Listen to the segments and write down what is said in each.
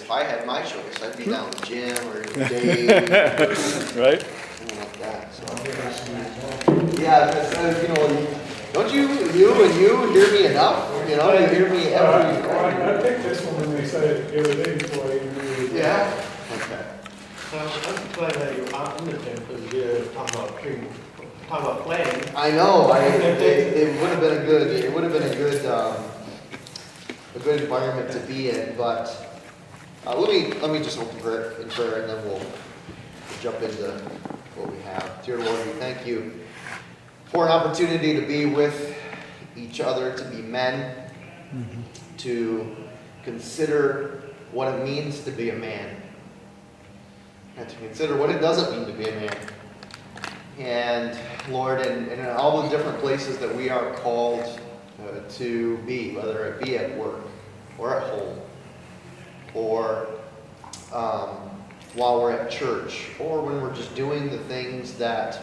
if I had my choice, I'd be down with Jim or Dave. Right? Something like that. So. Yeah, because, you know, don't you hear me enough? You know, you hear me every. I picked this one when they said it the other day before I even knew it. Yeah. Okay. So I'm glad that you are in the gym because you're talking about playing. I know. It would have been a good. It would have been a good environment to be in. But let me just open in prayer, and then we'll jump into what we have. Dear Lord, we thank you for an opportunity to be with each other, to be men, to consider what it means to be a man, and to consider what it doesn't mean to be a man. And Lord, in all the different places that we are called to be, whether it be at work or at home, or while we're at church, or when we're just doing the things that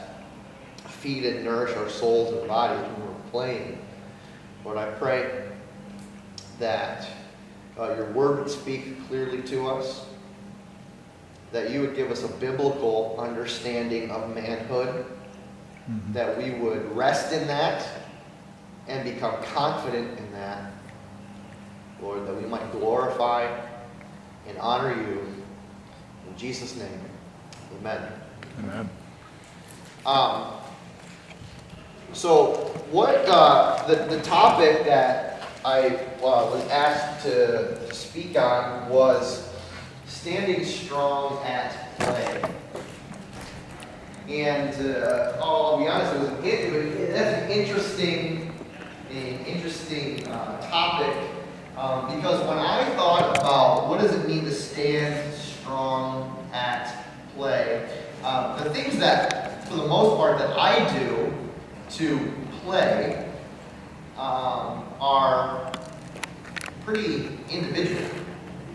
feed and nourish our souls and bodies when we're playing. Lord, I pray that your word would speak clearly to us, that you would give us a biblical understanding of manhood, that we would rest in that and become confident in that, Lord, that we might glorify and honor you. In Jesus' name, amen. Amen. So what the topic that I was asked to speak on was standing strong at play. And I'll be honest, that's an interesting topic because when I thought about what does it mean to stand strong at play, the things that, for the most part, that I do to play are pretty individual.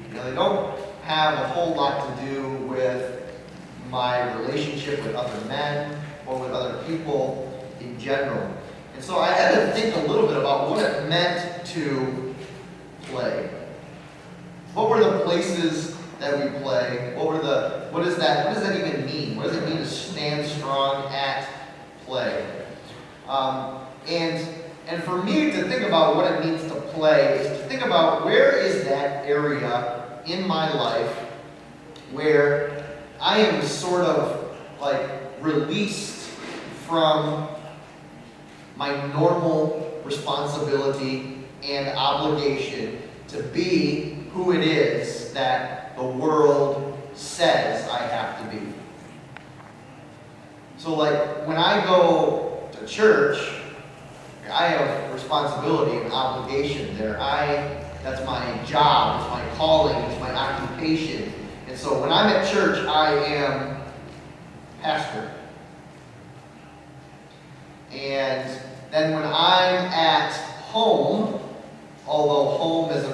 You know, they don't have a whole lot to do with my relationship with other men or with other people in general. And so I had to think a little bit about what it meant to play. What were the places that we play? What does that even mean? What does it mean to stand strong at play? And for me to think about what it means to play is to think about where is that area in my life where I am sort of like released from my normal responsibility and obligation to be who it is that the world says I have to be. So like when I go to church, I have responsibility and obligation there. That's my job, it's my calling, it's my occupation. And so when I'm at church, I am pastor. And then when I'm at home, although home is of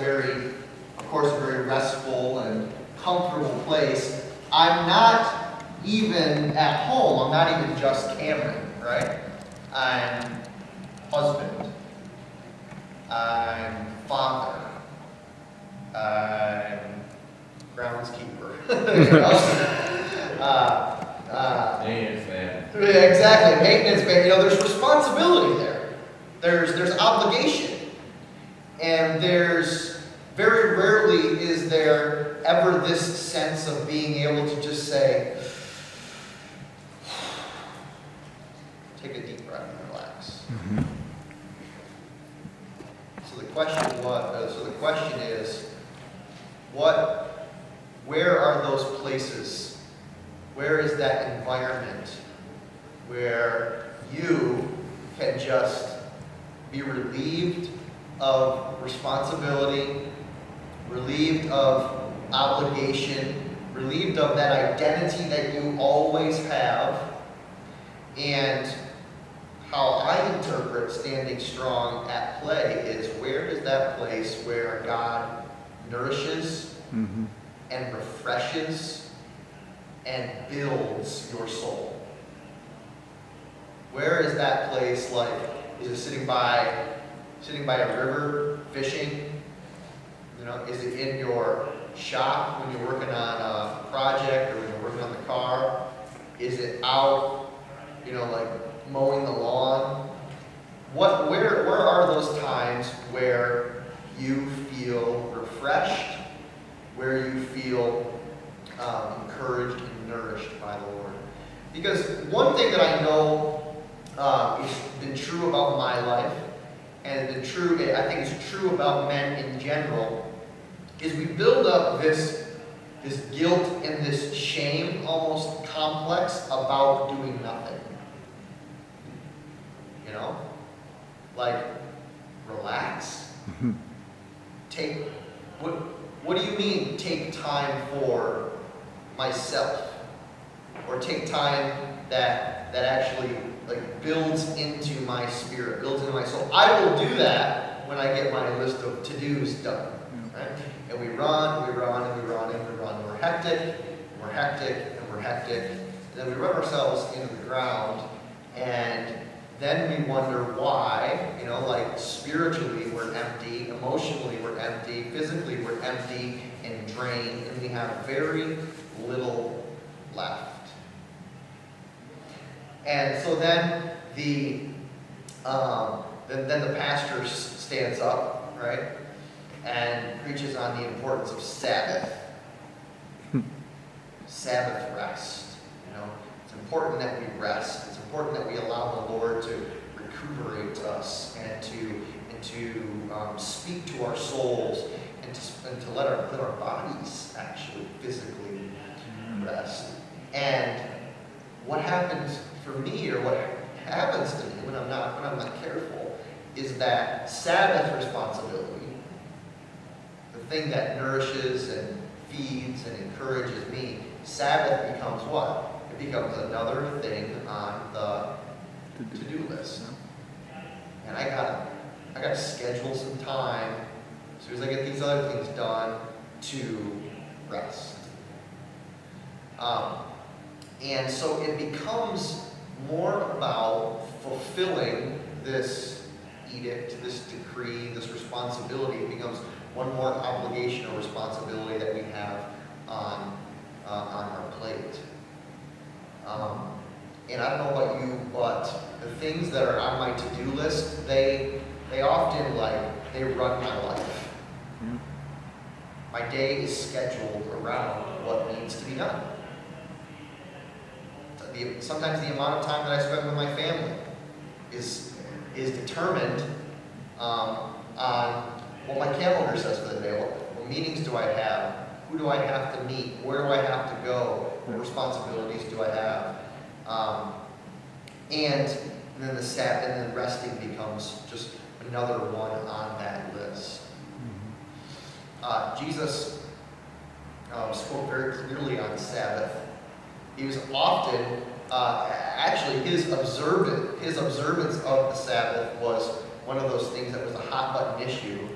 course, a very restful and comfortable place, I'm not even at home. I'm not even just Cameron, right? I'm husband. I'm father. I'm groundskeeper. Maintenance man. Exactly, maintenance man. You know, there's responsibility there. There's obligation. And there's very rarely is there ever this sense of being able to just say, take a deep breath and relax. So the question is, where are those places? Where is that environment where you can just be relieved of responsibility, relieved of obligation, relieved of that identity that you always have? And how I interpret standing strong at play is, where is that place where God nourishes and refreshes and builds your soul? Where is that place? Like, is it sitting by a river fishing? You know, is it in your shop when you're working on a project or when you're working on the car? Is it out, like mowing the lawn? Where are those times where you feel refreshed, where you feel encouraged and nourished by the Lord? Because one thing that I know has been true about my life, and I think it's true about men in general, is we build up this guilt and this shame almost complex about doing nothing. Like, relax. What do you mean take time for myself? Or take time that actually builds into my spirit, builds into my soul. I will do that when I get my list of to-dos done. Right? And we run, and we run, and we run. We're hectic, and we're hectic. And then we run ourselves into the ground, and then we wonder why, spiritually we're empty, emotionally we're empty, physically we're empty and drained, and we have very little left. And so then the pastor stands up, right, and preaches on the importance of Sabbath rest. It's important that we rest. It's important that we allow the Lord to recuperate us and to speak to our souls and to let our bodies actually physically rest. And what happens for me, or what happens to me when I'm not careful, is that Sabbath responsibility, the thing that nourishes and feeds and encourages me, Sabbath becomes what? It becomes another thing on the to-do list. And I gotta schedule some time as soon as I get these other things done to rest. And so it becomes more about fulfilling this edict, this decree, this responsibility. It becomes one more obligation or responsibility that we have on our plate. And I don't know about you, but the things that are on my to-do list, they often they run my life. My day is scheduled around what needs to be done. Sometimes the amount of time that I spend with my family is determined on what my calendar says for the day. What meetings do I have? Who do I have to meet? Where do I have to go? What responsibilities do I have? And then the resting becomes just another one on that list. Jesus spoke very clearly on Sabbath. He was often, actually, his observance of the Sabbath was one of those things that was a hot button issue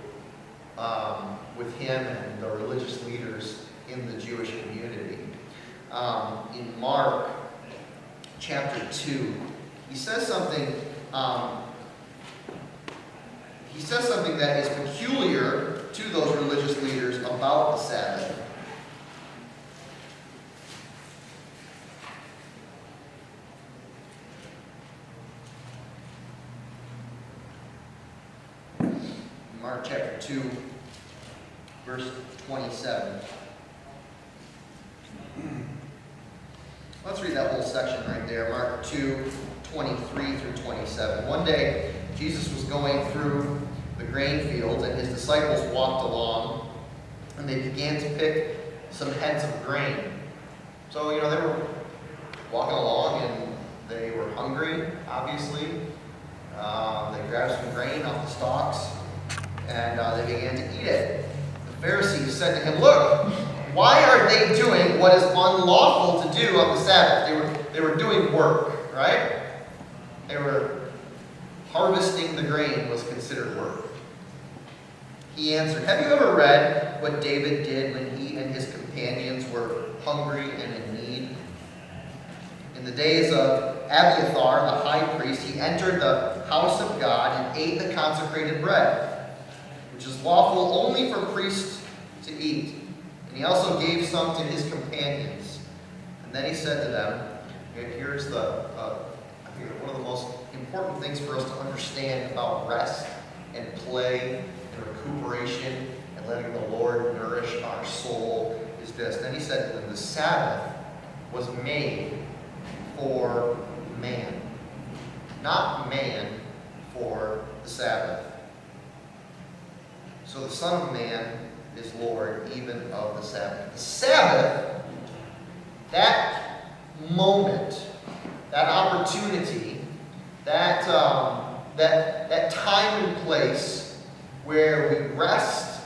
with him and the religious leaders in the Jewish community. In Mark chapter 2, he says something that is peculiar to those religious leaders about the Sabbath. Mark chapter 2, verse 27. Let's read that whole section right there. Mark 2, 23 through 27. One day, Jesus was going through the grain fields, and his disciples walked along, and they began to pick some heads of grain. So, they were walking along, and they were hungry, obviously. They grabbed some grain off the stalks, and they began to eat it. The Pharisees said to him, "Look, why are they doing what is unlawful to do on the Sabbath?" They were doing work, right? They were harvesting the grain was considered work. He answered, "Have you ever read what David did when he and his companions were hungry and in need? In the days of Abiathar, the high priest, he entered the house of God and ate the consecrated bread, which is lawful only for priests to eat. And he also gave some to his companions. And then he said to them, and here's I think one of the most important things for us to understand about rest and play and recuperation and letting the Lord nourish our soul is this. Then he said to them, the Sabbath was made for man, not man for the Sabbath. So the Son of Man is Lord even of the Sabbath. The Sabbath, that moment, that opportunity, that time and place where we rest,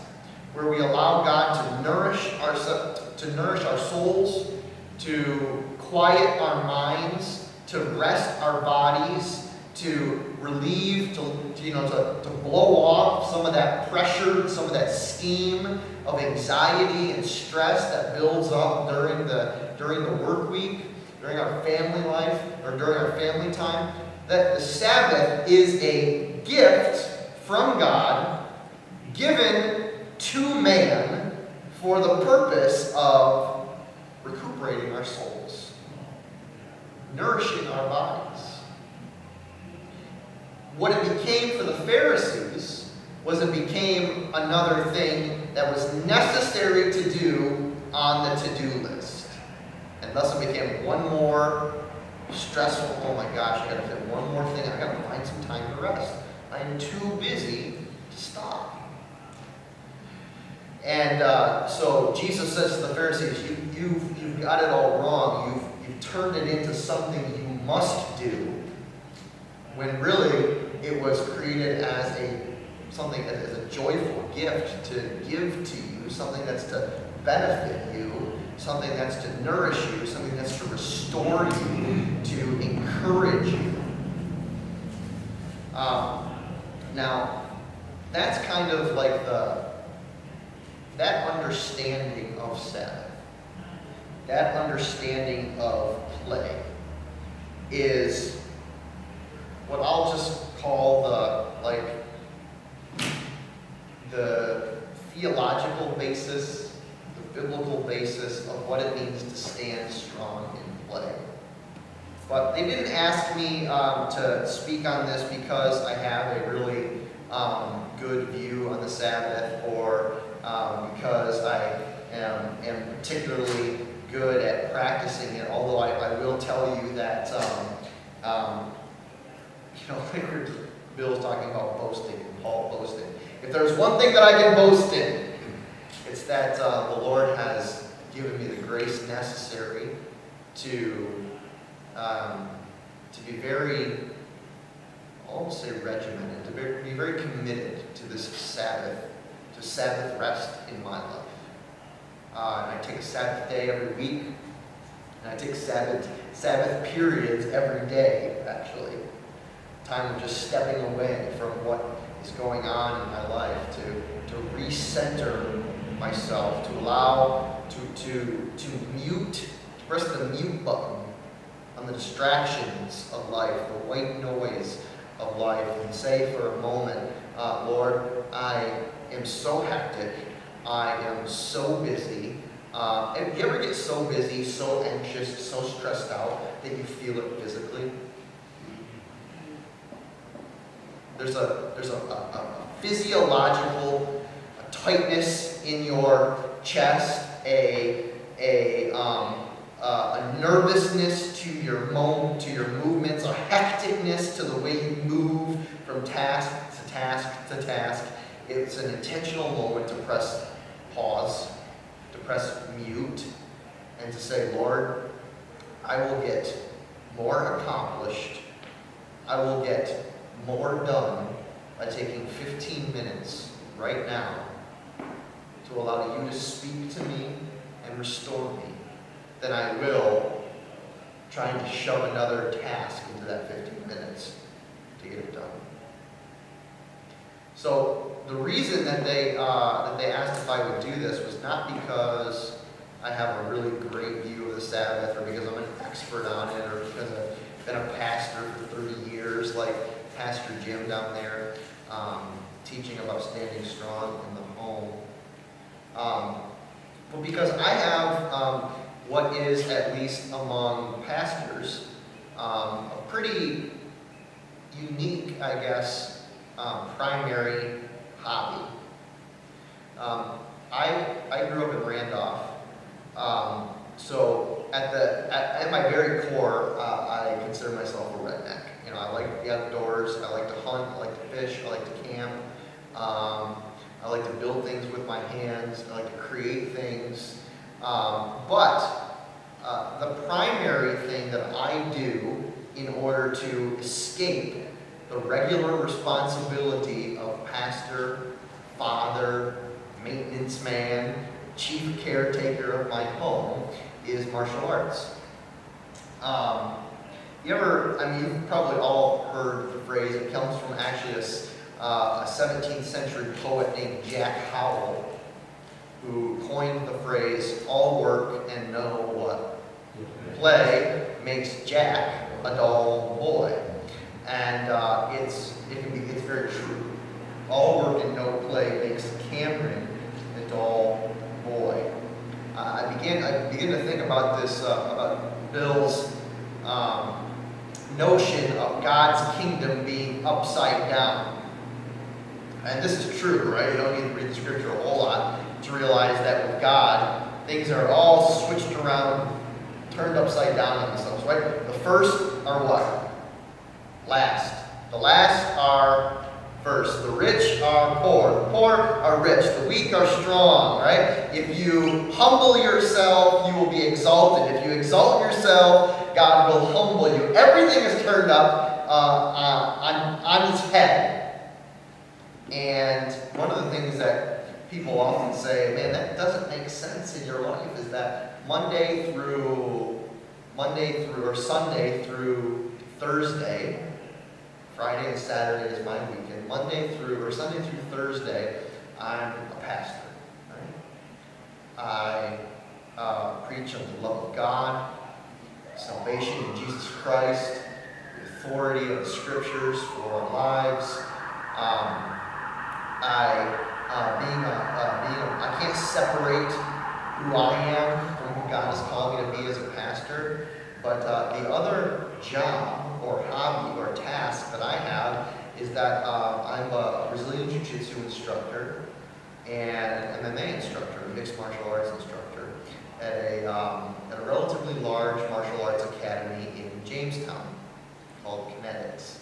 where we allow God to nourish our souls, to quiet our minds, to rest our bodies, to relieve, to blow off some of that pressure, some of that steam of anxiety and stress that builds up during the work week, during our family life, or during our family time. That the Sabbath is a gift from God given to man for the purpose of recuperating our souls, nourishing our bodies. What it became for the Pharisees was it became another thing that was necessary to do on the to-do list. And thus it became one more stressful, oh my gosh, I gotta fit one more thing, I gotta find some time to rest. I am too busy to stop. And so Jesus says to the Pharisees, you've got it all wrong. You've turned it into something you must do, when really it was created as a joyful gift to give to you, something that's to benefit you, something that's to nourish you, something that's to restore you, to encourage you. Now, that's kind of like that understanding of Sabbath, that understanding of play, is what I'll just call the theological basis, the biblical basis of what it means to stand strong in play. But they didn't ask me to speak on this because I have a really good view on the Sabbath, or because I am particularly good at practicing it, although I will tell you that like Bill's talking about boasting and Paul boasting. If there's one thing that I can boast in, it's that the Lord has given me the grace necessary to be very, I won't say regimented, to be very committed to this Sabbath, to Sabbath rest in my life. And I take a Sabbath day every week, and I take Sabbath periods every day, actually. Time of just stepping away from what is going on in my life, to recenter myself, to allow, to mute, to press the mute button on the distractions of life, the white noise of life, and say for a moment, Lord, I am so hectic, I am so busy. And you ever get so busy, so anxious, so stressed out that you feel it physically? There's a physiological tightness in your chest, a nervousness to your movements, a hecticness to the way you move from task to task to task. It's an intentional moment to press pause, to press mute, and to say, Lord, I will get more accomplished, I will get more done by taking 15 minutes right now to allow you to speak to me and restore me, than I will trying to shove another task into that 15 minutes to get it done. So the reason that they asked if I would do this was not because I have a really great view of the Sabbath, or because I'm an expert on it, or because I've been a pastor for 30 years, like Pastor Jim down there, teaching about standing strong in the home. Well, because I have what is, at least among pastors, a pretty unique, I guess, primary hobby. I grew up in Randolph, so at my very core, I consider myself a redneck. You know, I like the outdoors. I like to hunt. I like to fish. I like to camp. I like to build things with my hands. I like to create things. But the primary thing that I do in order to escape the regular responsibility of pastor, father, maintenance man, chief caretaker of my home is martial arts. You've probably all heard the phrase. It comes from actually a 17th century poet named Jack Howell, who coined the phrase, all work and no what? Play makes Jack a dull boy. And it's very true. All work and no play makes Cameron a dull boy. I begin to think about this, about Bill's notion of God's kingdom being upside down. And this is true, right? You don't need to read the scripture a whole lot to realize that with God, things are all switched around, turned upside down on themselves, right? The first are what? Last. The last are first. The rich are poor. The poor are rich. The weak are strong, right? If you humble yourself, you will be exalted. If you exalt yourself, God will humble you. Everything is turned up on its head. And one of the things that people often say, man, that doesn't make sense in your life, is that Sunday through Thursday, Friday and Saturday is my weekend. Sunday through Thursday, I'm a pastor. Right? I preach of the love of God, salvation in Jesus Christ, the authority of the Scriptures for our lives. I can't separate who I am from who God has called me to be as a pastor, but the other job or hobby or task that I have is that I'm a Brazilian Jiu-Jitsu instructor and an MMA instructor, a mixed martial arts instructor at a relatively large martial arts academy in Jamestown called Kinetics.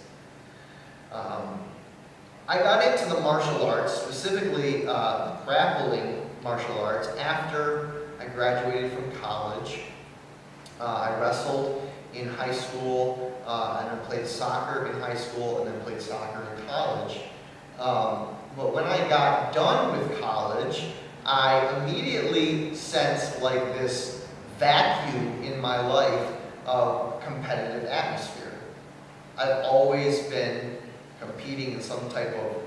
I got into the martial arts, specifically grappling martial arts, after I graduated from college. I wrestled in high school, and then played soccer in high school, and then played soccer in college. But when I got done with college, I immediately sensed like this vacuum in my life of competitive atmosphere. I've always been competing in some type of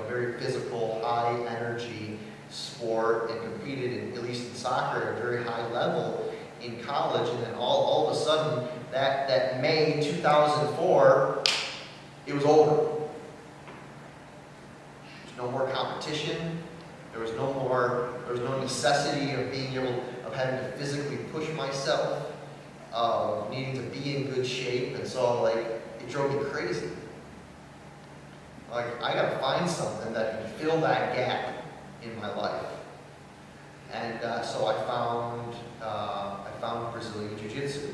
very physical, high energy sport, and competed in, at least in soccer, at a very high level in college. And then all of a sudden, that May 2004, it was over. There's no more competition. There was no necessity of having to physically push myself, needing to be in good shape, and so it drove me crazy. I gotta find something that can fill that gap in my life. And so I found Brazilian Jiu-Jitsu.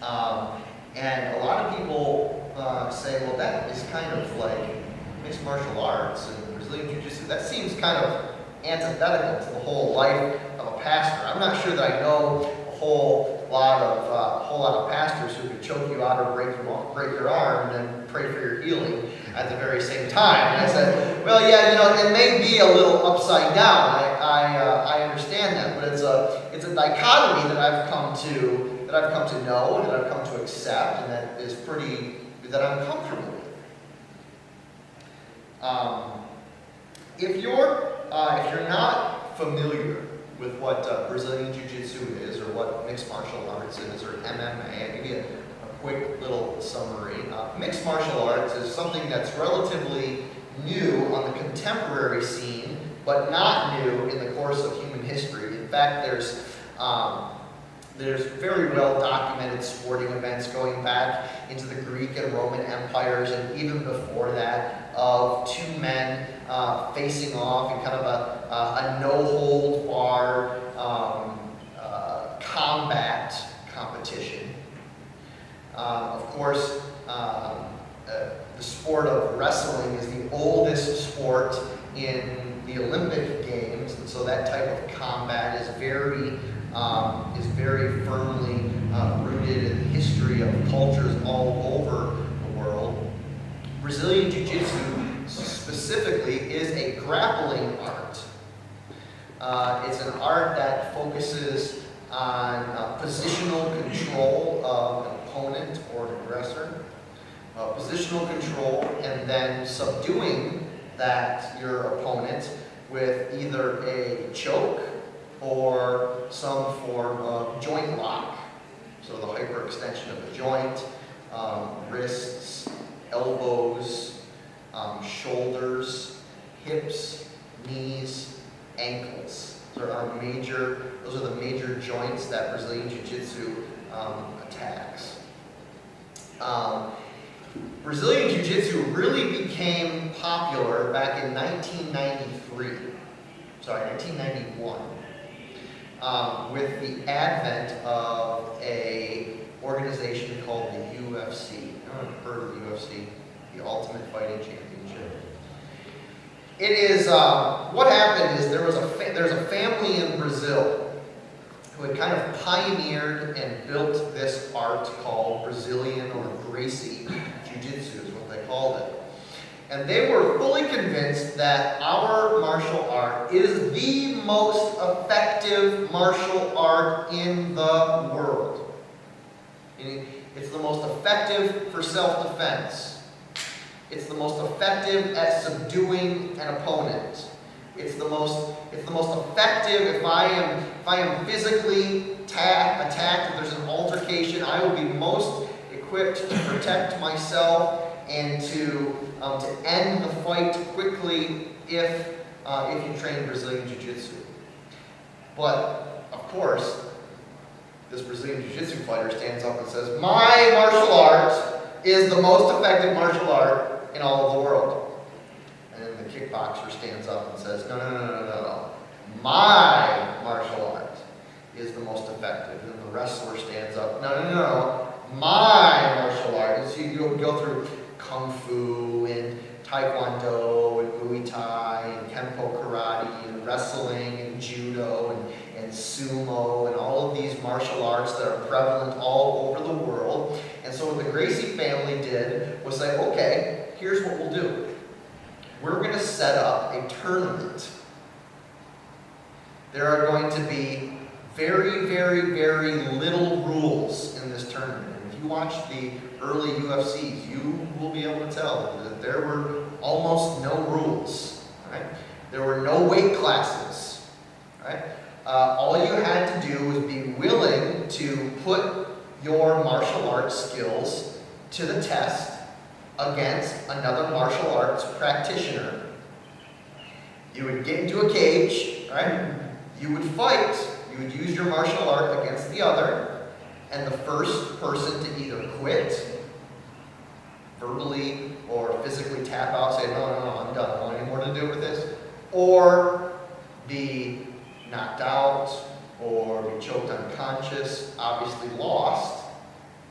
And a lot of people say, well, that is kind of like mixed martial arts and Brazilian Jiu-Jitsu. That seems kind of antithetical to the whole life of a pastor. I'm not sure that I know a whole lot of pastors who could choke you out or break your arm and then pray for your healing at the very same time. And I said, well, yeah, it may be a little upside down. I understand that, but it's a dichotomy that I've come to know and that I've come to accept, and that I'm comfortable with. If you're not familiar with what Brazilian Jiu-Jitsu is, or what mixed martial arts is, or MMA, I'll give you a quick little summary. Mixed martial arts is something that's relatively new on the contemporary scene but not new in the course of human history. In fact, there's very well documented sporting events going back into the Greek and Roman empires, and even before that, of two men facing off in kind of a no-hold-barred combat competition. Of course, the sport of wrestling is the oldest sport in the Olympic Games, and so that type of combat is very firmly rooted in the history of cultures all over the world. Brazilian Jiu-Jitsu specifically is a grappling art. It's an art that focuses on positional control of an opponent or an aggressor, positional control, and then subduing your opponent with either a choke or some form of joint lock. So the hyperextension of the joint, wrists, elbows, shoulders, hips, knees, ankles. Those are the major joints that Brazilian Jiu-Jitsu attacks. Brazilian Jiu-Jitsu really became popular back in 1991, with the advent of an organization called the UFC. I don't know if you've heard of the UFC, the Ultimate Fighting Championship. It is, what happened is there's a family in Brazil who had kind of pioneered and built this art called Brazilian or Gracie Jiu-Jitsu is what they called it. And they were fully convinced that our martial art is the most effective martial art in the world. It's the most effective for self-defense. It's the most effective at subduing an opponent. It's the most effective if I am physically attacked, if there's an altercation, I will be most equipped to protect myself and to end the fight quickly if you train Brazilian Jiu-Jitsu. But, of course, this Brazilian Jiu-Jitsu fighter stands up and says, my martial art is the most effective martial art in all of the world. And then the kickboxer stands up and says, no. My martial art is the most effective. And then the wrestler stands up, no. My martial art. And so you go through Kung Fu and Taekwondo and Muay Thai and Kempo Karate and wrestling and Judo and Sumo and all of these martial arts that are prevalent all over the world. And so what the Gracie family did was say, okay, here's what we'll do. We're going to set up a tournament. There are going to be very, very, very little rules in this tournament. And if you watch the early UFCs, you will be able to tell that there were almost no rules. Right? There were no weight classes. Right? All you had to do was be willing to put your martial arts skills to the test against another martial arts practitioner. You would get into a cage, right? You would fight. You would use your martial art against the other, and the first person to either quit, verbally or physically tap out, say, no, I'm done, I don't want any more to do with this, or be knocked out, or be choked unconscious, obviously lost,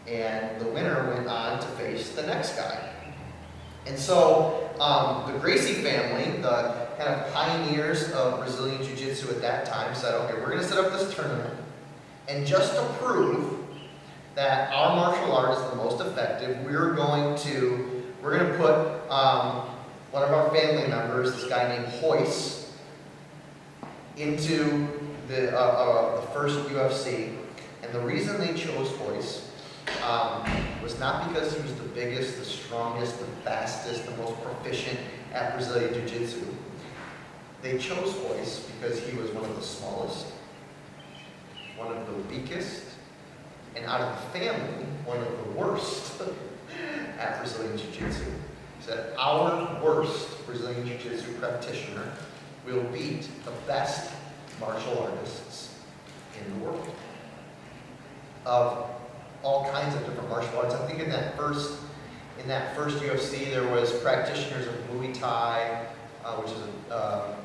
and the winner went on to face the next guy. And so the Gracie family, the kind of pioneers of Brazilian Jiu-Jitsu at that time, said, okay, we're going to set up this tournament, and just to prove that our martial art is the most effective, we're going to put one of our family members, this guy named Hoist, into the first UFC. And the reason they chose Hoist was not because he was the biggest, the strongest, the fastest, the most proficient at Brazilian Jiu-Jitsu. They chose Hoist because he was one of the smallest, one of the weakest, and out of the family, one of the worst at Brazilian Jiu-Jitsu. He said, our worst Brazilian Jiu-Jitsu practitioner will beat the best martial artists in the world. Of all kinds of different martial arts. I think in that first UFC, there was practitioners of Muay Thai, which is a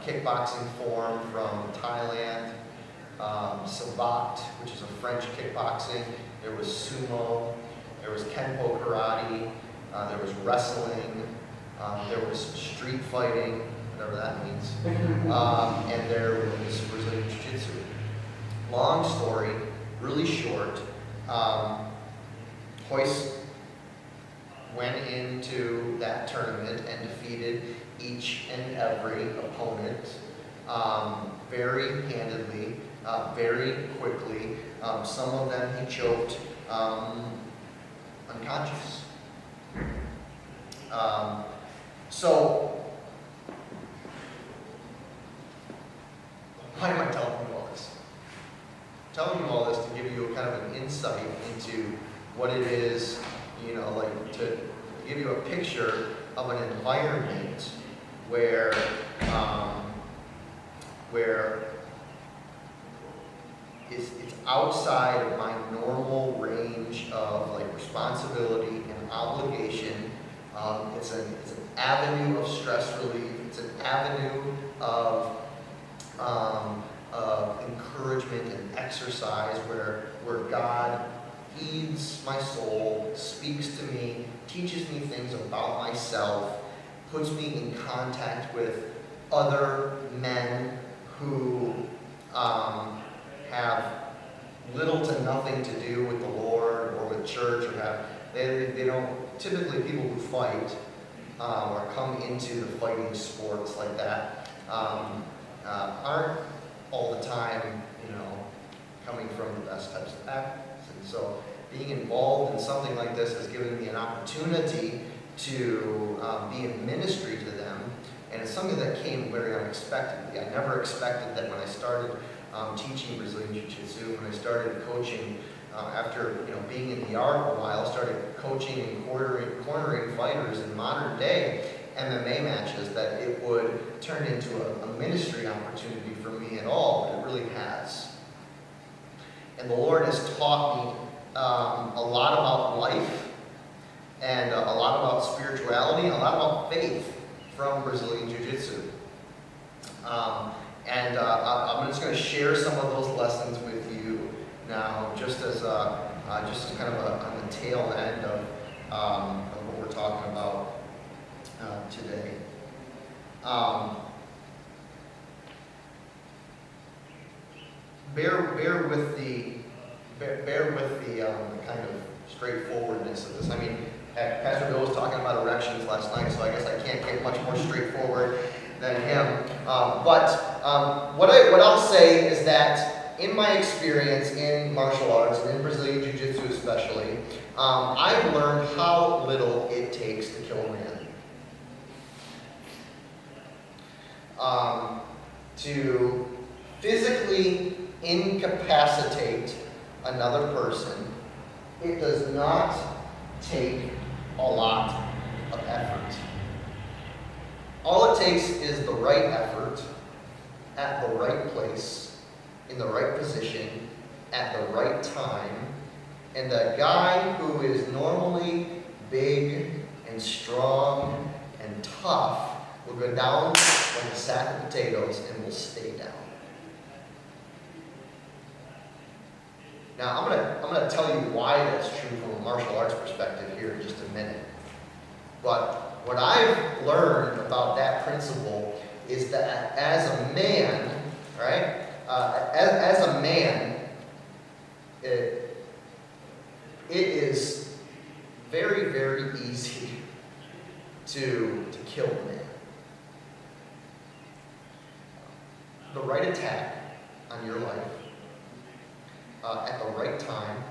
kickboxing form from Thailand. Savat, which is a French kickboxing. There was sumo. There was Kenpo karate. There was wrestling. There was street fighting, whatever that means. And there was Brazilian Jiu-Jitsu. Long story, really short. Hoist went into that tournament and defeated each and every opponent very handedly, very quickly. Some of them he choked unconscious. So, why am I telling you all this? I'm telling you all this to give you a kind of an insight into what it is, like to give you a picture of an environment where it's outside of my normal range of like responsibility and obligation. It's an avenue of stress relief. It's an avenue of encouragement and exercise where God feeds my soul, speaks to me, teaches me things about myself, puts me in contact with other men who have little to nothing to do with the Lord or with church, or they don't, typically people who fight or come into the fighting sports like that aren't all the time, coming from the best types of athletes. And so being involved in something like this has given me an opportunity to be in ministry to them. And it's something that came very unexpectedly. I never expected that when I started teaching Brazilian Jiu-Jitsu, when I started coaching, after being in the art a while, started coaching and cornering fighters in modern day MMA matches, that it would turn into a ministry opportunity for me at all, but it really has. And the Lord has taught me a lot about life, and a lot about spirituality, and a lot about faith from Brazilian Jiu-Jitsu. And I'm just going to share some of those lessons with you now, just as kind of on the tail end of what we're talking about today. Bear with the kind of straightforwardness of this. I mean, Pastor Bill was talking about erections last night, so I guess I can't get much more straightforward than him. But what I'll say is that in my experience in martial arts, and in Brazilian Jiu-Jitsu especially, I've learned how little it takes to kill a man. To physically incapacitate another person, it does not take a lot of effort. All it takes is the right effort, at the right place, in the right position, at the right time, and the guy who is normally big and strong and tough will go down like a sack of potatoes and will stay down. Now, I'm gonna tell you why that's true from a martial arts perspective here in just a minute. But what I've learned about that principle is that as a man, right? As a man, it is very, very easy to kill a man. The right attack on your life, at the right time,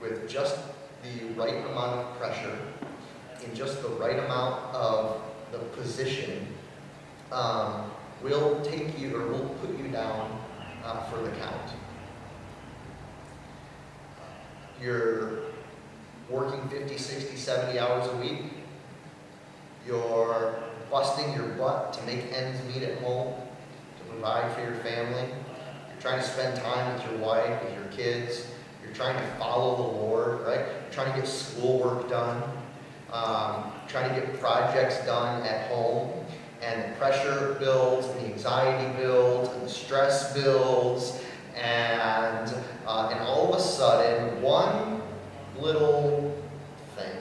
with just the right amount of pressure, in just the right amount of the position, will take you, or will put you down for the count. You're working 50, 60, 70 hours a week. You're busting your butt to make ends meet at home, to provide for your family. You're trying to spend time with your wife, with your kids. You're trying to follow the Lord, right? You're trying to get schoolwork done, trying to get projects done at home, and the pressure builds, and the anxiety builds, and the stress builds, and all of a sudden, one little thing,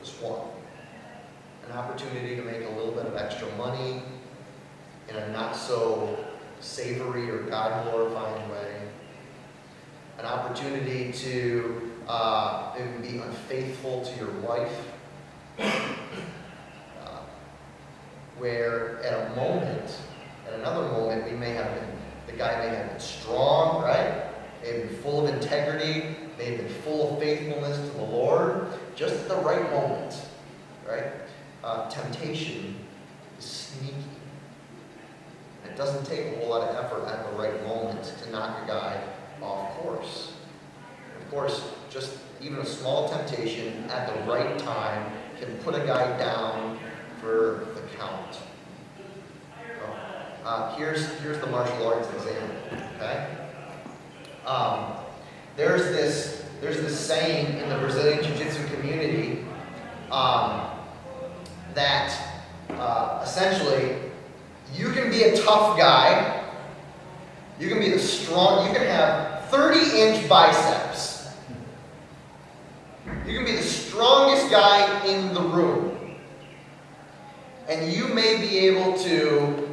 just one, an opportunity to make a little bit of extra money in a not so savory or God-glorifying way, an opportunity to maybe be unfaithful to your wife, where at another moment, the guy may have been strong, right? May have been full of integrity, may have been full of faithfulness to the Lord, just at the right moment, right? Temptation is sneaky. It doesn't take a whole lot of effort at the right moment to knock a guy off course. Of course, just even a small temptation at the right time can put a guy down for the count. Here's the martial arts example. Okay. There's this saying in the Brazilian Jiu-Jitsu community that essentially you can be a tough guy. You can be you can have 30-inch biceps. You can be the strongest guy in the room. And you may be able to,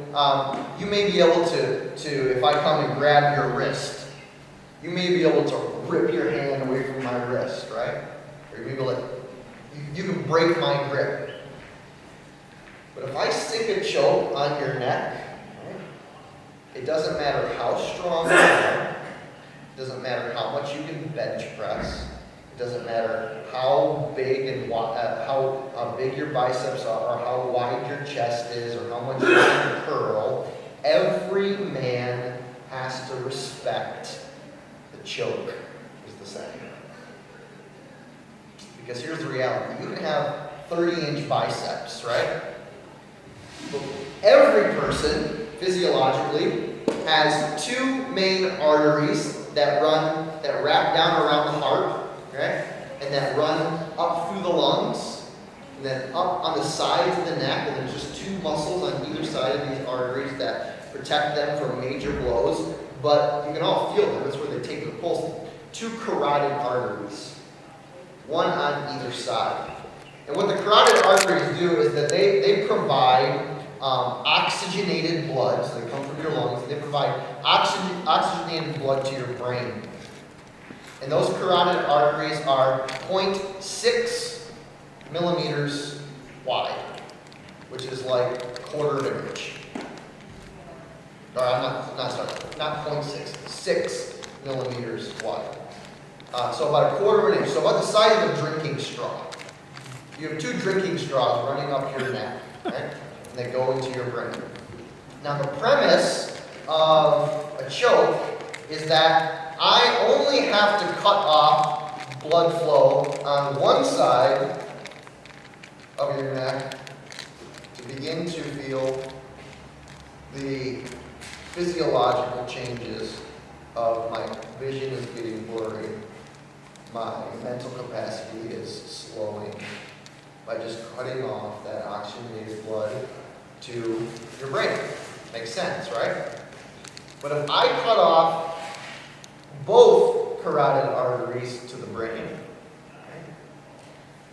if I come and grab your wrist, you may be able to rip your hand away from my wrist, right? Or you can break my grip. But if I stick a choke on your neck, right, it doesn't matter how strong you are, it doesn't matter how much you can bench press, it doesn't matter how big and how big your biceps are, or how wide your chest is, or how much you can curl. Every man has to respect the choke, is the saying. Because here's the reality: you can have 30-inch biceps, right? But every person physiologically has two main arteries that wrap down around the heart, right? And that run up through the lungs, and then up on the sides of the neck, and there's just two muscles on either side of these arteries that protect them from major blows. But you can all feel them, that's where they take the pulse. Two carotid arteries, one on either side. And what the carotid arteries do is that they provide oxygenated blood, so they come from your lungs, and they provide oxygenated blood to your brain. And those carotid arteries are 0.6 millimeters wide, which is like a quarter of an inch. Or not 0.6, 6 millimeters wide. So about a quarter of an inch, so about the size of a drinking straw. You have two drinking straws running up your neck, right? And they go into your brain. Now the premise of a choke is that I only have to cut off blood flow on one side of your neck to begin to feel the physiological changes of my vision is getting blurry, my mental capacity is slowing, by just cutting off that oxygenated blood to your brain. Makes sense, right? But if I cut off both carotid arteries to the brain, right,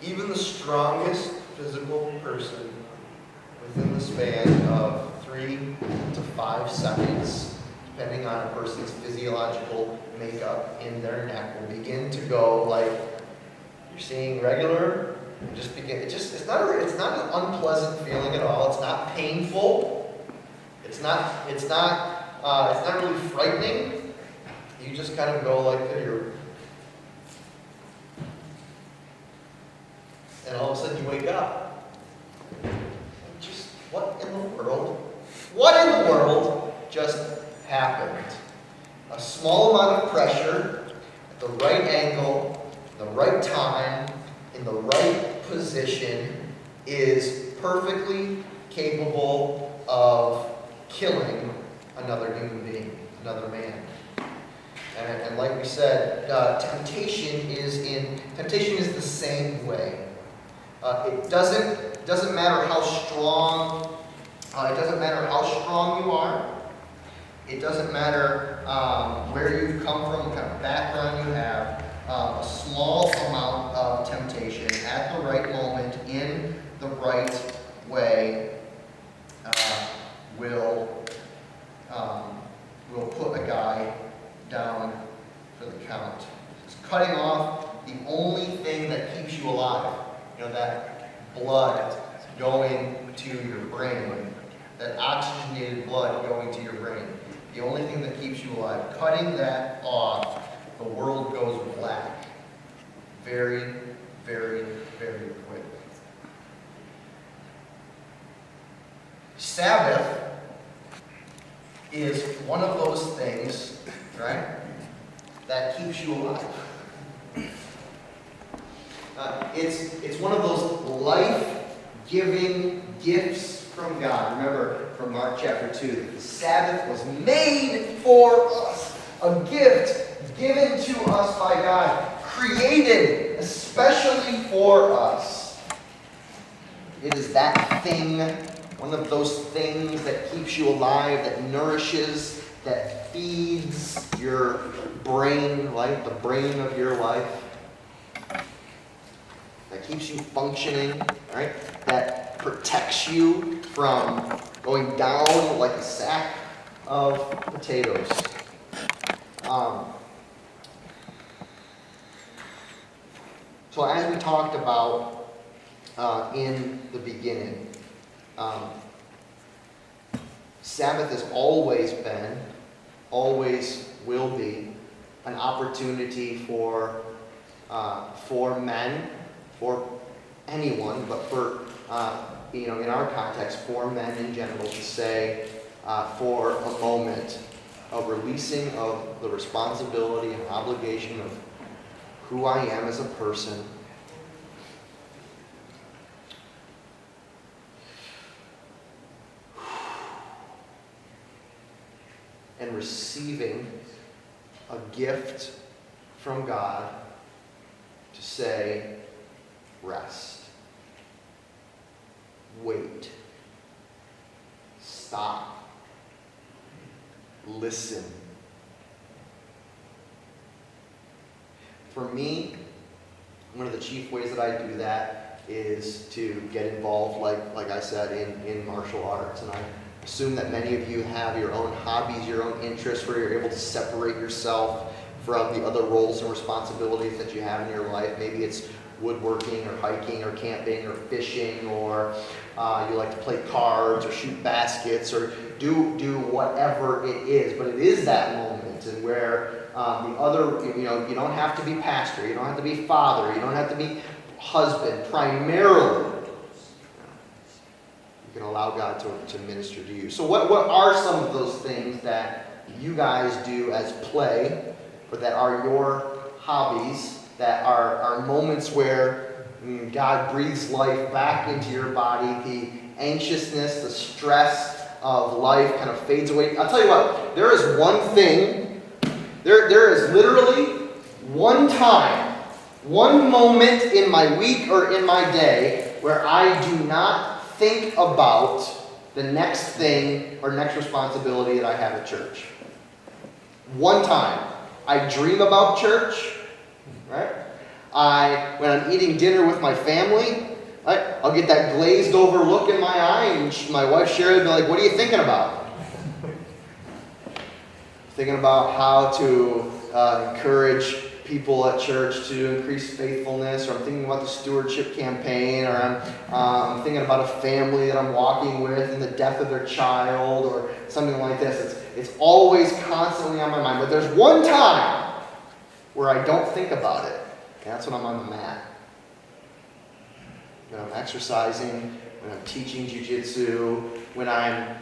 even the strongest physical person within the span of 3 to 5 seconds, depending on a person's physiological makeup in their neck, will begin to go like you're seeing regular. It's not an unpleasant feeling at all. It's not painful. It's not really frightening. You just kind of go like this, and all of a sudden you wake up. Just what in the world just happened? A small amount of pressure at the right angle, the right time, in the right position is perfectly capable of killing another human being, another man. And like we said, temptation is the same way. It doesn't matter how strong. It doesn't matter how strong you are. It doesn't matter where you've come from, what kind of background you have. A small amount of temptation at the right moment, in the right way, will put a guy down for the count. It's cutting off the only thing that keeps you alive. That blood going to your brain, that oxygenated blood going to your brain. The only thing that keeps you alive. Cutting that off, the world goes black very, very, very quick. Sabbath is one of those things, right, that keeps you alive. It's one of those life-giving gifts from God. Remember from Mark chapter 2, that the Sabbath was made for us, a gift given to us by God, created especially for us. It is that thing, one of those things that keeps you alive, that nourishes, that feeds your brain, like the brain of your life, that keeps you functioning, right? That protects you from going down like a sack of potatoes. So as we talked about in the beginning, Sabbath has always been, always will be, an opportunity for men, for anyone, but for in our context, for men in general, to say, for a moment, a releasing of the responsibility and obligation of who I am as a person, and receiving a gift from God to say, rest, wait, stop, listen. For me, one of the chief ways that I do that is to get involved, like I said, in martial arts. And I assume that many of you have your own hobbies, your own interests, where you're able to separate yourself from the other roles and responsibilities that you have in your life. Maybe it's woodworking or hiking or camping or fishing, or you like to play cards or shoot baskets or do whatever it is. But it is that moment, and where the other, you don't have to be pastor, you don't have to be father, you don't have to be husband. Primarily, you can allow God to minister to you. So what are some of those things that you guys do as play, or that are your hobbies, that are moments where God breathes life back into your body, the anxiousness, the stress of life kind of fades away? I'll tell you what, there is one thing, there is literally one time, one moment in my week or in my day where I do not think about the next thing or next responsibility that I have at church. One time. I dream about church, right? When I'm eating dinner with my family, right, I'll get that glazed over look in my eye, and my wife Sherry will be like, "What are you thinking about?" Thinking about how to encourage people at church to increase faithfulness, or I'm thinking about the stewardship campaign, or I'm thinking about a family that I'm walking with and the death of their child, or something like this. It's always constantly on my mind. But there's one time where I don't think about it, and that's when I'm on the mat. When I'm exercising, when I'm teaching jiu-jitsu, when I'm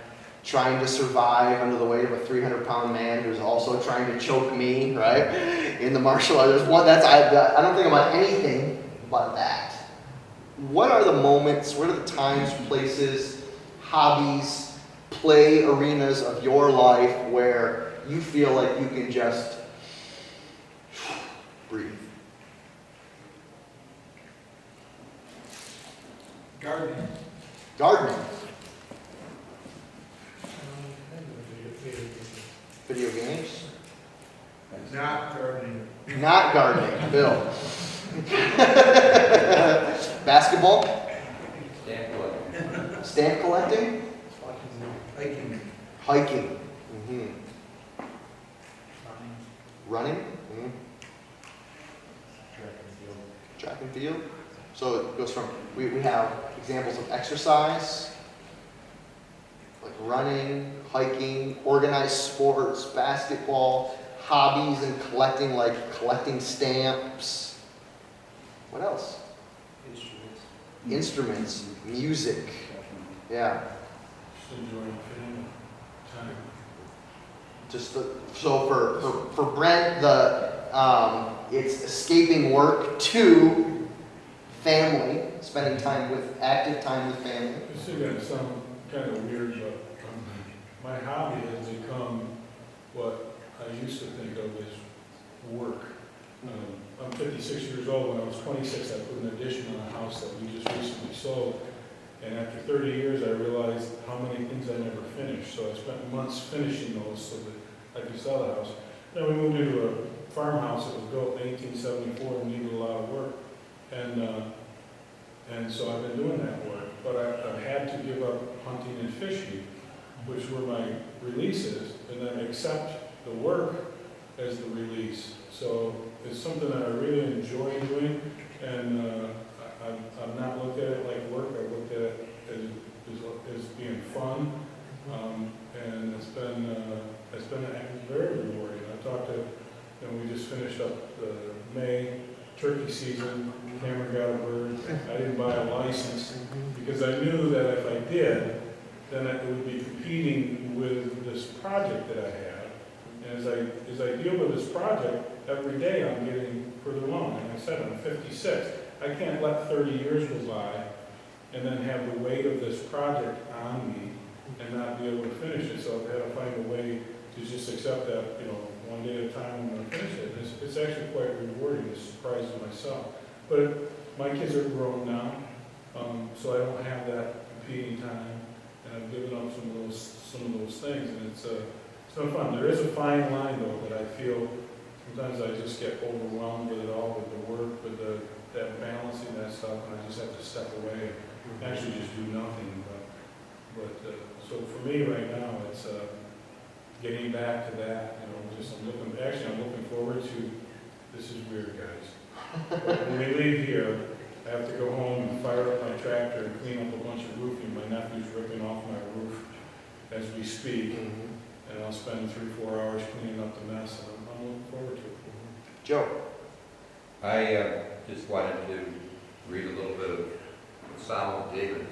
trying to survive under the weight of a 300-pound man who's also trying to choke me, right? In the martial arts, there's one I don't think about anything but that. what are the moments, what are the times, places, hobbies, play arenas of your life where you feel like you can just breathe? Gardening. Gardening. Video games. Not gardening. Not gardening. Bill. Basketball. Stamp collecting. Stamp collecting. Hiking. Hiking. Running. Track and field. So it goes from, we have examples of exercise, like running, hiking, organized sports, basketball, hobbies and collecting, like collecting stamps. What else? Instruments, music. Yeah. Just enjoying family time. Just so for Brent, it's escaping work to family, spending time with, active time with family. This is gonna sound kind of weird, but my hobby has become what I used to think of as work. I'm 56 years old. When I was 26, I put an addition on a house that we just recently sold. And after 30 years, I realized how many things I never finished. So I spent months finishing those so that I could sell the house. Then we moved into a farmhouse that was built in 1874 and needed a lot of work. And so I've been doing that work. But I've had to give up hunting and fishing, which were my releases, and then accept the work as the release. So it's something that I really enjoy doing, and I've not looked at it like work. I've looked at it as being fun, and it's been very rewarding. I talked to, we just finished up the May turkey season. Cameron got a bird. I didn't buy a license because I knew that if I did, then it would be competing with this project that I have. And as I deal with this project, every day I'm getting further along. And I said, I'm 56. I can't let 30 years go by and then have the weight of this project on me and not be able to finish it. So I've had to find a way to just accept that, one day at a time I'm going to finish it. It's actually quite rewarding. It surprises myself. But my kids are grown now, so I don't have that competing time, and I've given up some of those things, and it's been fun. There is a fine line though that I feel sometimes I just get overwhelmed with it all, with the work, with that balancing that stuff, and I just have to step away and actually just do nothing. But so for me right now, it's getting back to that. I'm looking forward to. This is weird, guys. When we leave here, I have to go home and fire up my tractor and clean up a bunch of roofing. My nephew's ripping off my roof as we speak, and I'll spend 3-4 hours cleaning up the mess, and I'm looking forward to it. Joe. I just wanted to read a little bit of Psalm of David.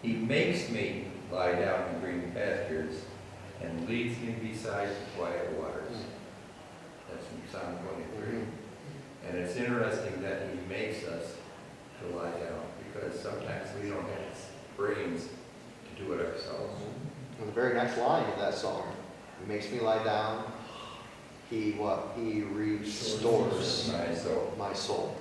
He makes me lie down in green pastures and leads me beside the quiet waters. That's from Psalm 23. And it's interesting that he makes us to lie down, because sometimes we don't have brains to do it ourselves. And the very next line of that song, he makes me lie down. He restores my soul.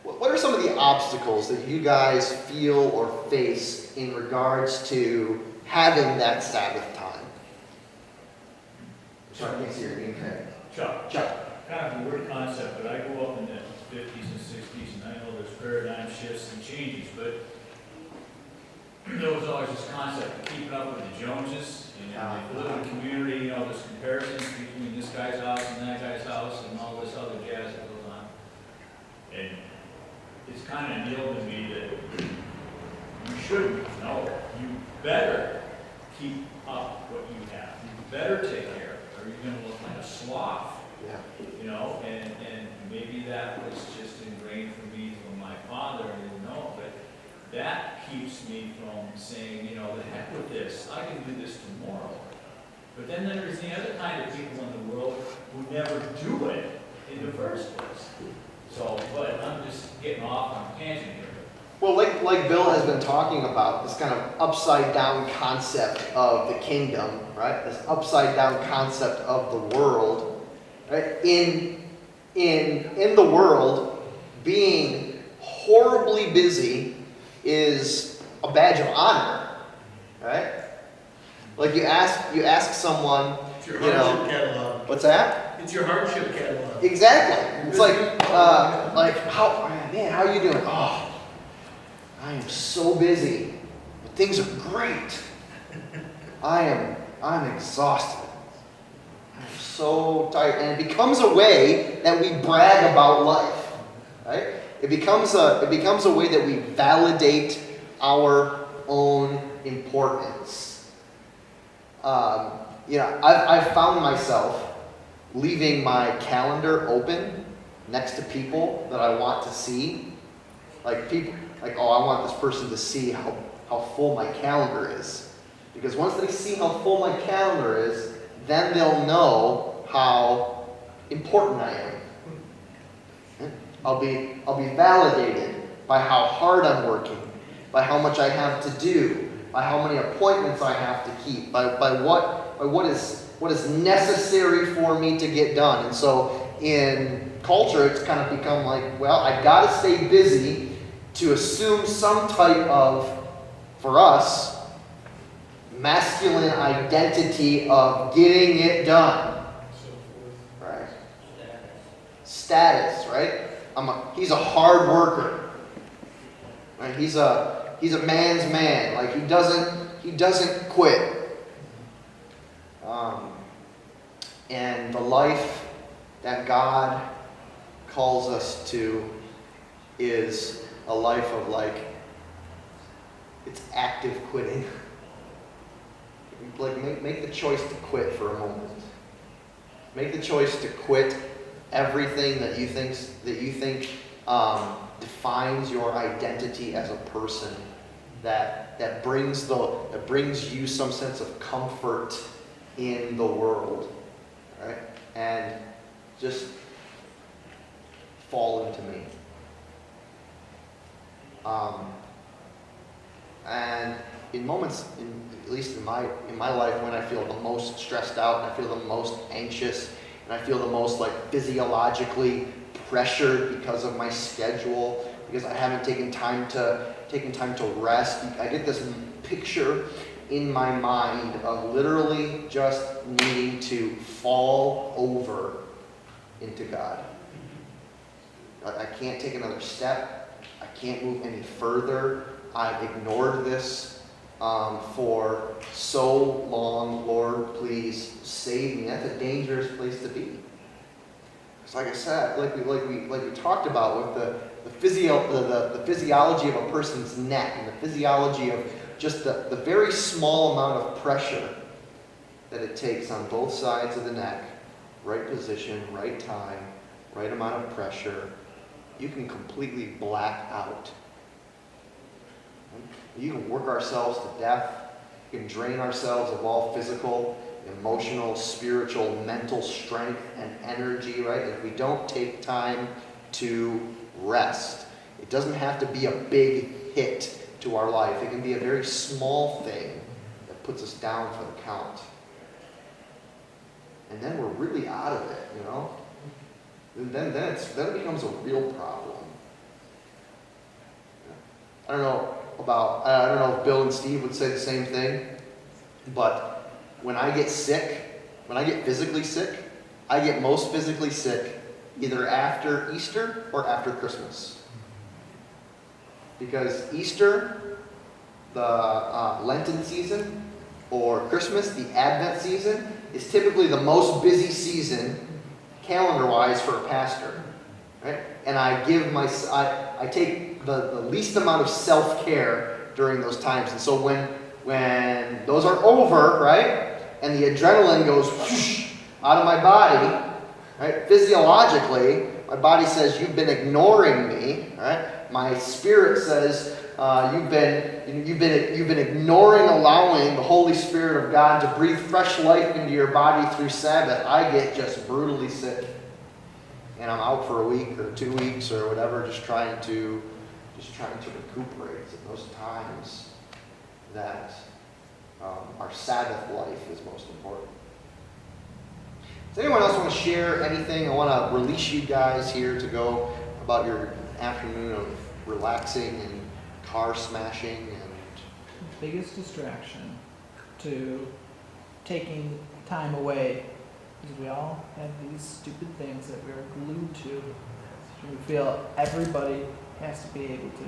What are some of the obstacles that you guys feel or face in regards to having that Sabbath time? Sorry, I can't see your name tag. Chuck. Chuck. Kind of a weird concept, but I grew up in the 50s and 60s, and I know there's paradigm shifts and changes, but there was always this concept of keeping up with the Joneses, and if you live in a community, there's comparisons between this guy's house and that guy's house and all this other jazz that goes on. And it's kind of nailed to me that you shouldn't, you better keep up what you have. You better take care of it, or you're going to look like a sloth. Yeah. And maybe that was just ingrained for me from my father, I didn't know, but that keeps me from saying, the heck with this, I can do this tomorrow. But then there's the other kind of people in the world who never do it in the first place. So, but I'm just getting off on a tangent here. Well, like Bill has been talking about, this kind of upside down concept of the kingdom, right? This upside down concept of the world, right? In the world, being horribly busy is a badge of honor, right? Like you ask someone, It's your you know, hardship catalog. what's that? It's your hardship catalog. Exactly. It's like how, man, how are you doing? Oh, I am so busy, but things are great. I'm exhausted. I'm so tired. And it becomes a way that we brag about life, right? It becomes a way that we validate our own importance. I've found myself leaving my calendar open next to people that I want to see. Like people, like, oh, I want this person to see how full my calendar is. Because once they see how full my calendar is, then they'll know how important I am. I'll be validated by how hard I'm working, by how much I have to do, by how many appointments I have to keep, by what is necessary for me to get done. And so in culture, it's kind of become like, well, I got to stay busy to assume some type of, for us, masculine identity of getting it done. Right? Status, right? He's a hard worker. Right? He's a man's man. Like he doesn't quit. And the life that God calls us to is a life of it's active quitting. Like make the choice to quit for a moment. Make the choice to quit everything that you think defines your identity as a person. That brings you some sense of comfort in the world, right? And just fall into me. And in moments, at least in my life, when I feel the most stressed out, and I feel the most anxious, and I feel the most physiologically pressured because of my schedule, because I haven't taken time to rest, I get this picture in my mind of literally just needing to fall over into God. I can't take another step. I can't move any further. I've ignored this for so long. Lord, please save me. That's a dangerous place to be. Because, like I said, like we talked about with the physiology of a person's neck and the physiology of just the very small amount of pressure that it takes on both sides of the neck, right position, right time, right amount of pressure, you can completely black out. You can work ourselves to death. You can drain ourselves of all physical, emotional, spiritual, mental strength and energy, right? If we don't take time to rest. It doesn't have to be a big hit to our life. It can be a very small thing that puts us down for the count. And then we're really out of it, you know? And then it becomes a real problem. I don't know if Bill and Steve would say the same thing, but when I get sick, when I get physically sick, I get most physically sick either after Easter or after Christmas. Because Easter, the Lenten season, or Christmas, the Advent season, is typically the most busy season, calendar-wise, for a pastor. Right? And I take the least amount of self-care during those times. And so when those are over, right, and the adrenaline goes whoosh, out of my body, right, physiologically, my body says, you've been ignoring me, right? My spirit says, you've been ignoring allowing the Holy Spirit of God to breathe fresh life into your body through Sabbath. I get just brutally sick. and I'm out for a week or 2 weeks or whatever, just trying to recuperate in those times that our Sabbath life is most important. Does anyone else want to share anything? I want to release you guys here to go about your afternoon of relaxing and car smashing and Biggest distraction to taking time away is we all have these stupid things that we're glued to. We feel everybody has to be able to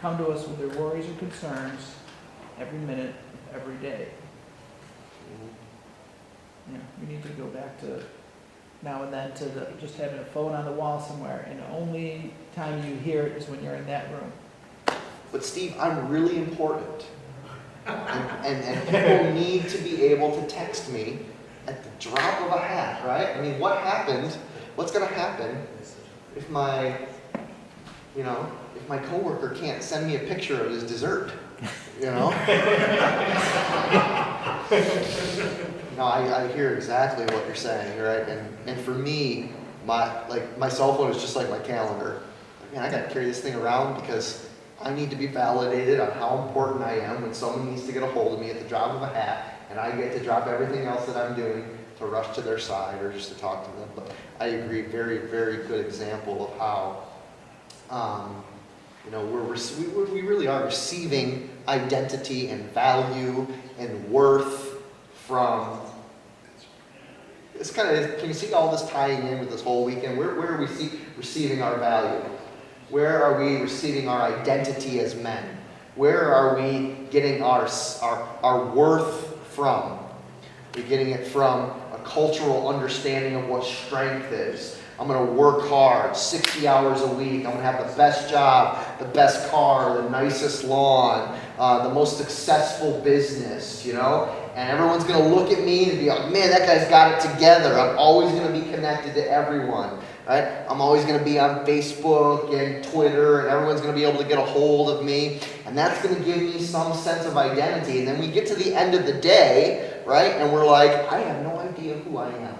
come to us with their worries or concerns every minute, every day. We need to go back to now and then to just having a phone on the wall somewhere, and the only time you hear it is when you're in that room. But Steve, I'm really important. And people need to be able to text me at the drop of a hat, right? I mean, what's going to happen if my coworker can't send me a picture of his dessert, No, I hear exactly what you're saying, right? And for me, my cell phone is just like my calendar. Man, I got to carry this thing around because I need to be validated on how important I am when someone needs to get a hold of me at the drop of a hat, and I get to drop everything else that I'm doing to rush to their side or just to talk to them. But I agree, very, very good example of how, we really are receiving identity and value and worth from. It's kind of, can you see all this tying in with this whole weekend? Where are we receiving our value? Where are we receiving our identity as men? Where are we getting our worth from? We're getting it from a cultural understanding of what strength is. I'm going to work hard, 60 hours a week. I'm going to have the best job, the best car, the nicest lawn, the most successful business, And everyone's going to look at me and be like, man, that guy's got it together. I'm always going to be connected to everyone. Right? I'm always going to be on Facebook and Twitter, and everyone's going to be able to get a hold of me, and that's going to give me some sense of identity. And then we get to the end of the day, right? And we're like, I have no idea who I am.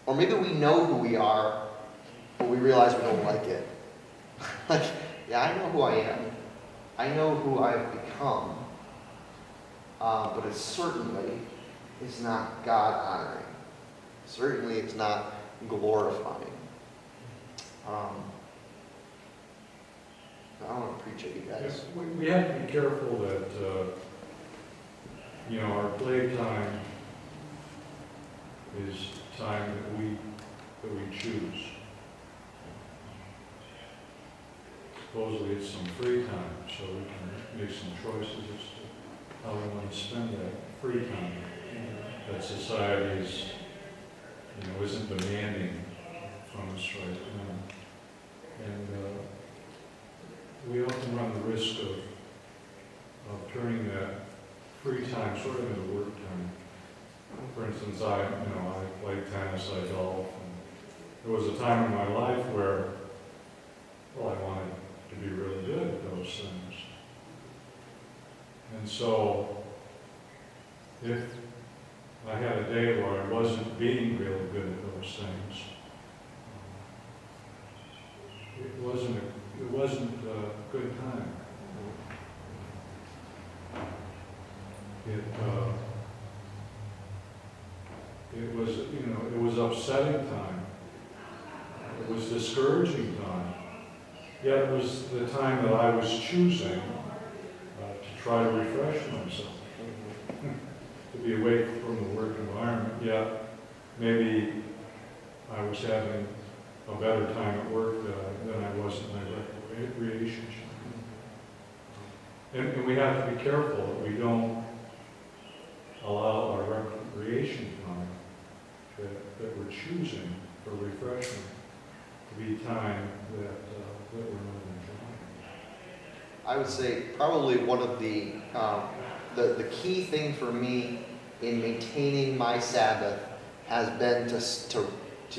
Or maybe we know who we are, but we realize we don't like it. I know who I am. I know who I've become. But it certainly is not God-honoring. Certainly it's not glorifying. I don't want to preach at you guys. We have to be careful that, our playtime is time that we choose. Supposedly it's some free time, so we can make some choices as to how we want to spend that free time that society is isn't demanding from us right now. And we often run the risk of turning that free time sort of into work time. For instance, I played tennis, I golf, and there was a time in my life where, I wanted to be really good at those things. And so, if I had a day where I wasn't being really good at those things, it wasn't a good time. It was upsetting time. It was discouraging time. Yet it was the time that I was choosing to try to refresh myself. To be away from the work environment, yet maybe I was having a better time at work than I was in my recreation. And we have to be careful that we don't allow our recreation time that we're choosing for refreshment to be time that we're not enjoying. I would say probably one of the key thing for me in maintaining my Sabbath has been to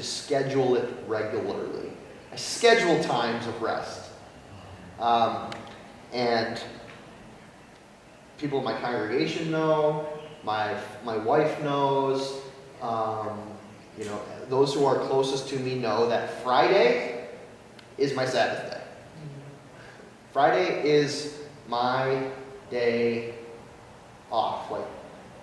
schedule it regularly. I schedule times of rest. And people in my congregation know, my wife knows, You know, those who are closest to me know that Friday is my Sabbath day. Friday is my day off. Like,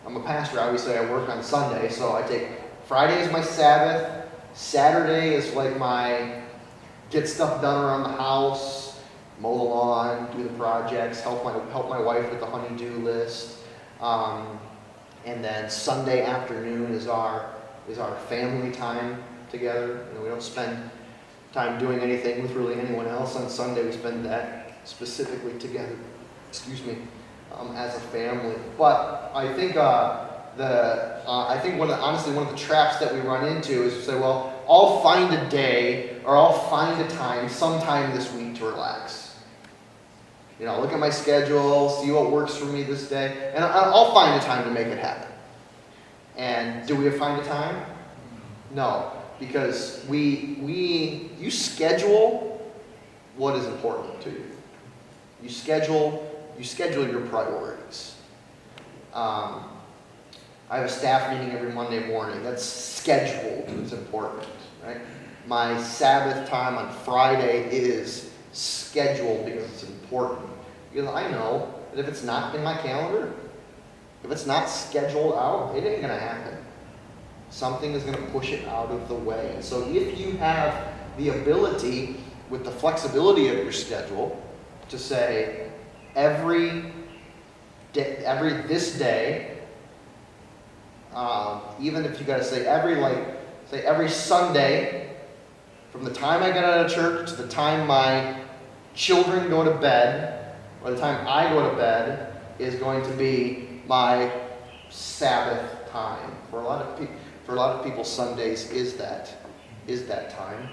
I'm a pastor, obviously I work on Sunday, so I take Friday is my Sabbath. Saturday is like my get stuff done around the house, mow the lawn, do the projects, help my wife with the honey-do list. And then Sunday afternoon is our family time together. You know, we don't spend time doing anything with really anyone else on Sunday. We spend that specifically together. Excuse me, as a family. But I think honestly one of the traps that we run into is to say, well, I'll find a day or I'll find a time sometime this week to relax. You know, look at my schedule, see what works for me this day, and I'll find a time to make it happen. And do we find a time? No, because you schedule what is important to you. You schedule your priorities. I have a staff meeting every Monday morning. That's scheduled. It's important, right? My Sabbath time on Friday is scheduled because it's important. Because I know that if it's not in my calendar, if it's not scheduled out, it ain't going to happen. Something is going to push it out of the way. And so if you have the ability, with the flexibility of your schedule, to say every this day, even if you got to say every Sunday, from the time I get out of church to the time my children go to bed, or the time I go to bed, is going to be my Sabbath time. For a lot of people, Sundays is that time.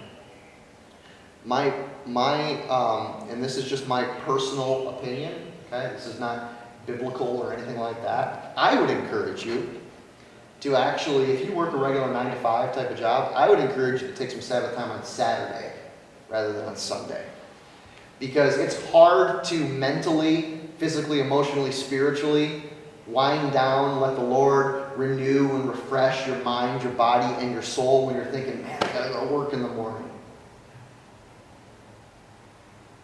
And this is just my personal opinion. Okay, this is not biblical or anything like that. I would encourage you to actually, if you work a regular 9 to 5 type of job, I would encourage you to take some Sabbath time on Saturday rather than on Sunday. Because it's hard to mentally, physically, emotionally, spiritually wind down, let the Lord renew and refresh your mind, your body, and your soul when you're thinking, man, I gotta go to work in the morning.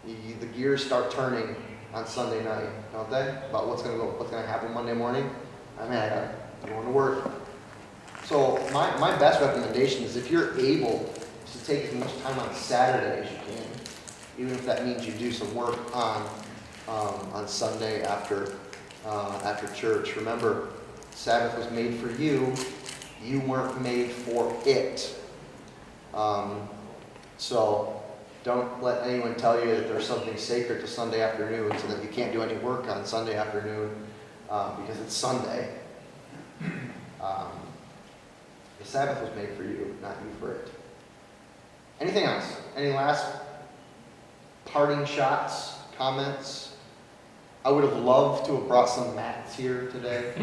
The gears start turning on Sunday night, don't they? About what's gonna happen Monday morning. I'm going to work. So my best recommendation is if you're able to take as much time on Saturday as you can, even if that means you do some work on Sunday after church. Remember, Sabbath was made for you. You weren't made for it. So don't let anyone tell you that there's something sacred to Sunday afternoon so that you can't do any work on Sunday afternoon because it's Sunday. The Sabbath was made for you, not you for it. Anything else? Any last parting shots, comments? I would have loved to have brought some mats here today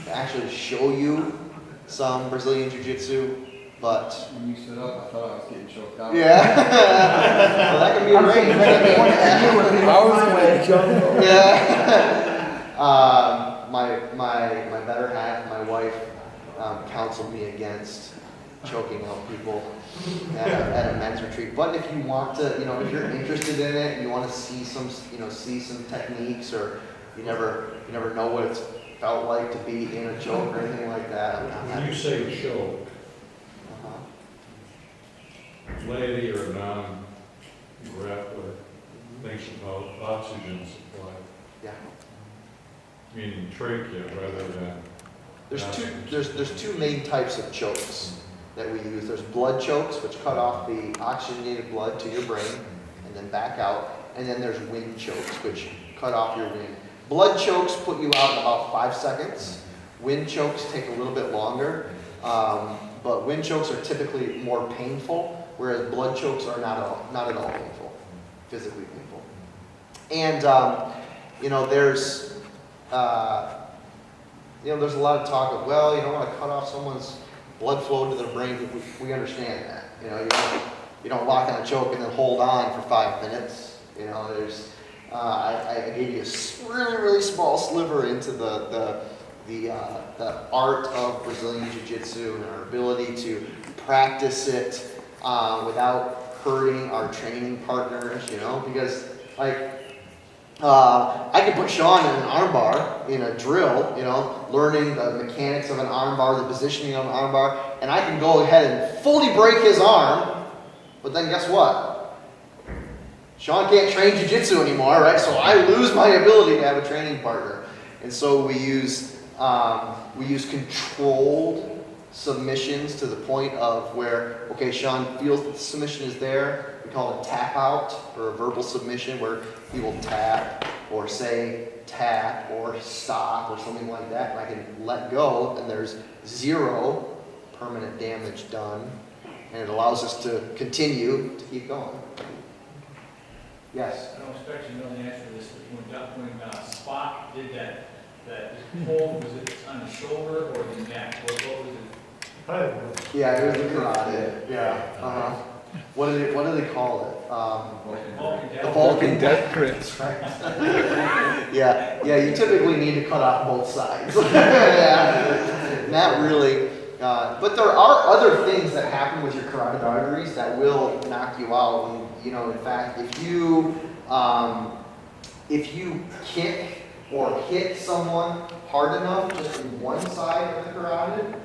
to actually show you some Brazilian Jiu-Jitsu, but... When you stood up, I thought I was getting choked out. Yeah. Well, that can be arranged. I was going to jump. Yeah. My better half, my wife, counseled me against choking out people at a men's retreat. But if you want to, if you're interested in it and you want to see some techniques, or you never know what it's felt like to be in a choke or anything like that. When you say choke, laity or non-grappler thinks about oxygen supply, Yeah. meaning trachea rather than... There's two main types of chokes that we use. There's blood chokes, which cut off the oxygenated blood to your brain and then back out. And then there's wind chokes, which cut off your wind. Blood chokes put you out in about 5 seconds. Wind chokes take a little bit longer. But wind chokes are typically more painful, whereas blood chokes are not at all painful, physically painful. And there's a lot of talk of, well, you don't want to cut off someone's blood flow to their brain. We understand that. You don't lock on a choke and then hold on for 5 minutes. I gave you a really, really small sliver into the the art of Brazilian Jiu-Jitsu and our ability to practice it without hurting our training partners, you know, because like I could put Sean in an armbar in a drill, you know, learning the mechanics of an armbar, the positioning of an armbar, and I can go ahead and fully break his arm, but then guess what? Sean can't train jiu-jitsu anymore, right? So I lose my ability to have a training partner. And so we use controlled submissions to the point of where, okay, Sean feels that the submission is there. We call it a tap out or a verbal submission where he will tap or say tap or stop or something like that. And I can let go and there's zero permanent damage done. And it allows us to continue to keep going. Yes? I don't expect you to know the answer to this, but when Spock did that hold, was it on the shoulder or the neck? What was it? I don't know. Yeah, it was the karate. Yeah. Uh-huh. What do they call it? Vulcan The death. Vulcan death grip. Right. Yeah. You typically need to cut off both sides. Yeah. Not really. But there are other things that happen with your carotid arteries that will knock you out. And, you know, in fact, if you kick or hit someone hard enough just in one side of the carotid,